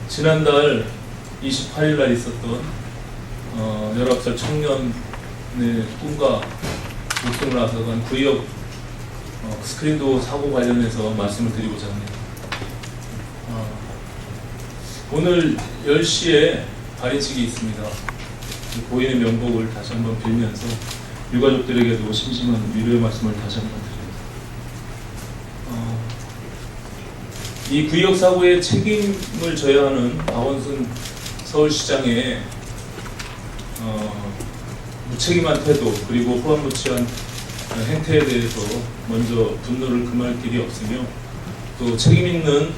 지난달 28일 날 있었던 19살 청년의 꿈과 목숨을 앗아간 구의역 스크린도어 사고 관련해서 말씀을 드리고자 합니다. 오늘 10시에 발인식이 있습니다. 고인의 명복을 다시 한번 빌면서 유가족들에게도 심심한 위로의 말씀을 다시 한번 드립니다. 이 구의역 사고의 책임을 져야 하는 박원순 서울시장의 무책임한 태도 그리고 호언무치한 행태에 대해서 먼저 분노를 금할 길이 없으며 또 책임 있는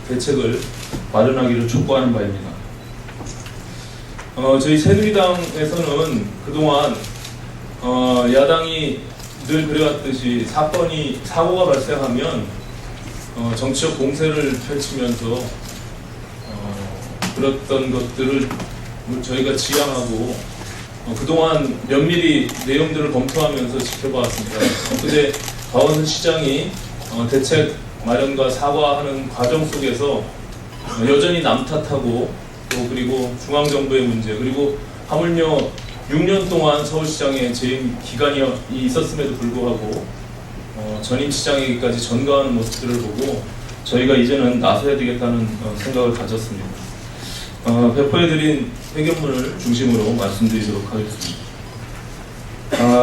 대책을 마련하기를 촉구하는 바입니다. 저희 새누리당에서는 그동안 야당이 늘 그래왔듯이 사고가 발생하면 정치적 공세를 펼치면서 그랬던 것들을 저희가 지양하고 그동안 면밀히 내용들을 검토하면서 지켜봐왔습니다. 근데 박원순 시장이 대책 마련과 사과하는 과정 속에서 여전히 남 탓하고 또 그리고 중앙정부의 문제 그리고 하물며 6년 동안 서울시장의 재임 기간이 있었음에도 불구하고 전임 시장에게까지 전가하는 모습들을 보고 저희가 이제는 나서야 되겠다는 생각을 가졌습니다. 배포해드린 회견문을 중심으로 말씀드리도록 하겠습니다.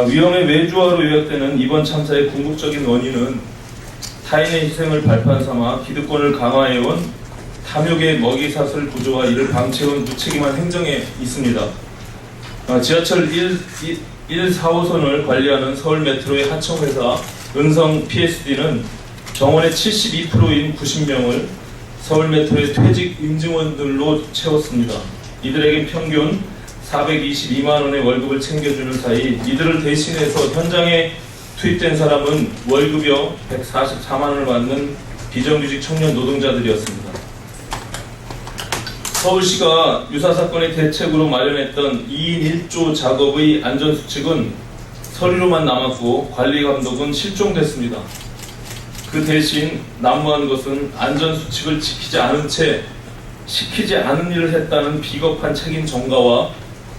위험의 외주화로 요약되는 이번 참사의 궁극적인 원인은 타인의 희생을 발판 삼아 기득권을 강화해온 탐욕의 먹이사슬 구조와 이를 방치해온 무책임한 행정에 있습니다. 지하철 1, 4호선을 관리하는 서울메트로의 하청회사 은성 PSD는 정원의 72%인 90명을 서울메트로의 퇴직 임직원들로 채웠습니다. 이들에게 평균 422만 원의 월급을 챙겨주는 사이 이들을 대신해서 현장에 투입된 사람은 월급여 144만 원을 받는 비정규직 청년 노동자들이었습니다. 서울시가 유사 사건의 대책으로 마련했던 2인 1조 작업의 안전수칙은 서류로만 남았고 관리 감독은 실종됐습니다. 그 대신 난무한 것은 안전수칙을 지키지 않은 채 시키지 않은 일을 했다는 비겁한 책임 전가와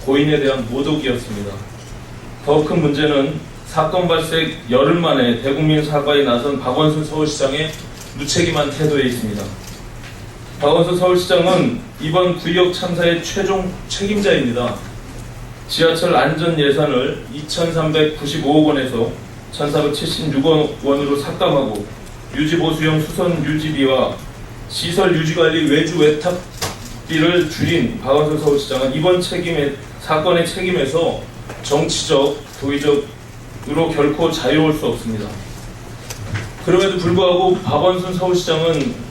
고인에 대한 모독이었습니다. 더 큰 문제는 사건 발생 열흘 만에 대국민 사과에 나선 박원순 서울시장의 무책임한 태도에 있습니다. 박원순 서울시장은 이번 구의역 참사의 최종 책임자입니다. 지하철 안전 예산을 2,395억 원에서 1,476억 원으로 삭감하고 유지보수용 수선 유지비와 시설 유지관리 외주 외탁비를 줄인 박원순 서울시장은 이번 사건의 책임에서 정치적, 도의적으로 결코 자유로울 수 없습니다. 그럼에도 불구하고 박원순 서울시장은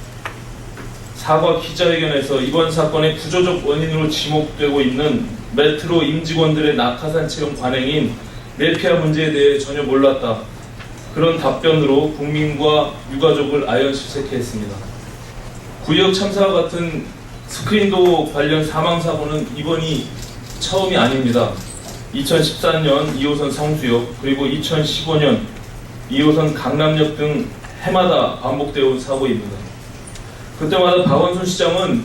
사과 기자회견에서 이번 사건의 구조적 원인으로 지목되고 있는 메트로 임직원들의 낙하산 체험 관행인 매피아 문제에 대해 전혀 몰랐다. 그런 답변으로 국민과 유가족을 아연실색케 했습니다. 구의역 참사와 같은 스크린도어 관련 사망사고는 이번이 처음이 아닙니다. 2014년 2호선 성수역 그리고 2015년 2호선 강남역 등 해마다 반복되어 온 사고입니다. 그때마다 박원순 시장은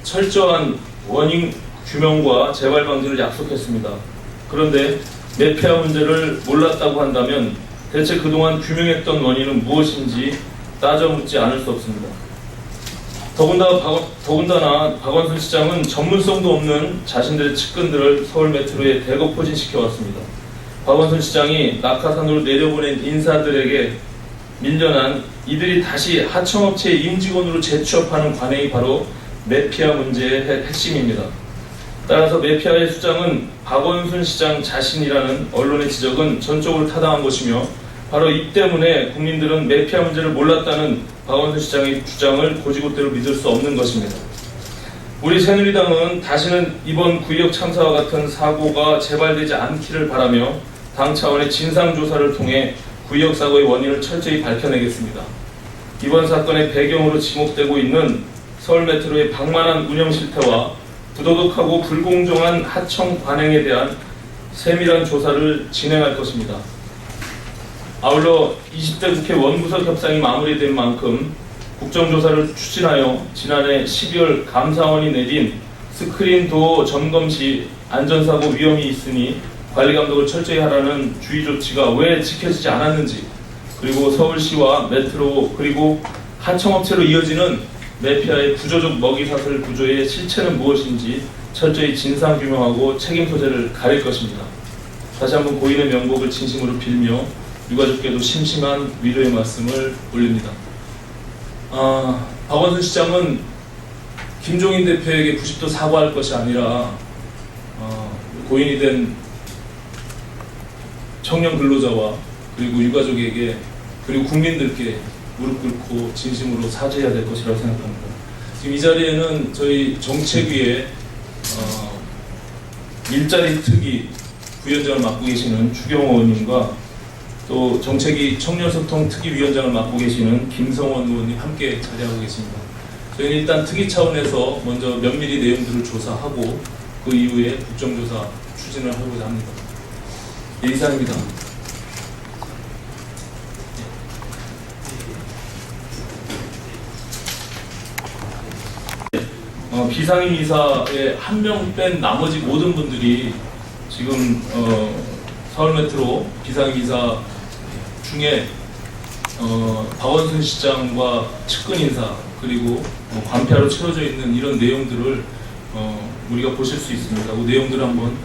철저한 원인 규명과 재발 방지를 약속했습니다. 그런데 매피아 문제를 몰랐다고 한다면 대체 그동안 규명했던 원인은 무엇인지 따져 묻지 않을 수 없습니다. 더군다나 박원순 시장은 전문성도 없는 자신들의 측근들을 서울메트로에 대거 포진시켜왔습니다. 박원순 시장이 낙하산으로 내려보낸 인사들에게 밀려난 이들이 다시 하청업체의 임직원으로 재취업하는 관행이 바로 매피아 문제의 핵심입니다. 따라서 매피아의 수장은 박원순 시장 자신이라는 언론의 지적은 전적으로 타당한 것이며 바로 이 때문에 국민들은 매피아 문제를 몰랐다는 박원순 시장의 주장을 곧이곧대로 믿을 수 없는 것입니다. 우리 새누리당은 다시는 이번 구의역 참사와 같은 사고가 재발되지 않기를 바라며 당 차원의 진상조사를 통해 구의역 사고의 원인을 철저히 밝혀내겠습니다. 이번 사건의 배경으로 지목되고 있는 서울메트로의 방만한 운영 실태와 부도덕하고 불공정한 하청 관행에 대한 세밀한 조사를 진행할 것입니다. 아울러 20대 국회 원구석 협상이 마무리된 만큼 국정조사를 추진하여 지난해 12월 감사원이 내린 스크린 도어 점검 시 안전사고 위험이 있으니 관리감독을 철저히 하라는 주의 조치가 왜 지켜지지 않았는지, 그리고 서울시와 메트로 그리고 하청업체로 이어지는 매피아의 구조적 먹이사슬 구조의 실체는 무엇인지 철저히 진상규명하고 책임 소재를 가릴 것입니다. 다시 한번 고인의 명복을 진심으로 빌며 유가족께도 심심한 위로의 말씀을 올립니다. 박원순 시장은 김종인 대표에게 90도 사과할 것이 아니라 고인이 된 청년 근로자와 그리고 유가족에게 그리고 국민들께 무릎 꿇고 진심으로 사죄해야 될 것이라고 생각합니다. 지금 이 자리에는 저희 정책위의 일자리 특위 부위원장을 맡고 계시는 추경호 의원님과 또 정책위 청년소통 특위위원장을 맡고 계시는 김성원 의원님 함께 자리하고 계십니다. 저희는 일단 특위 차원에서 먼저 면밀히 내용들을 조사하고 그 이후에 국정조사 추진을 하고자 합니다. 예, 이상입니다. 비상임 이사의 한 명 뺀 나머지 모든 분들이 지금 서울메트로 비상임 이사 중에 박원순 시장과 측근 인사 그리고 관폐로 채워져 있는 이런 내용들을 우리가 보실 수 있습니다. 그 내용들을 한번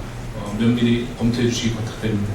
면밀히 검토해 주시기 부탁드립니다.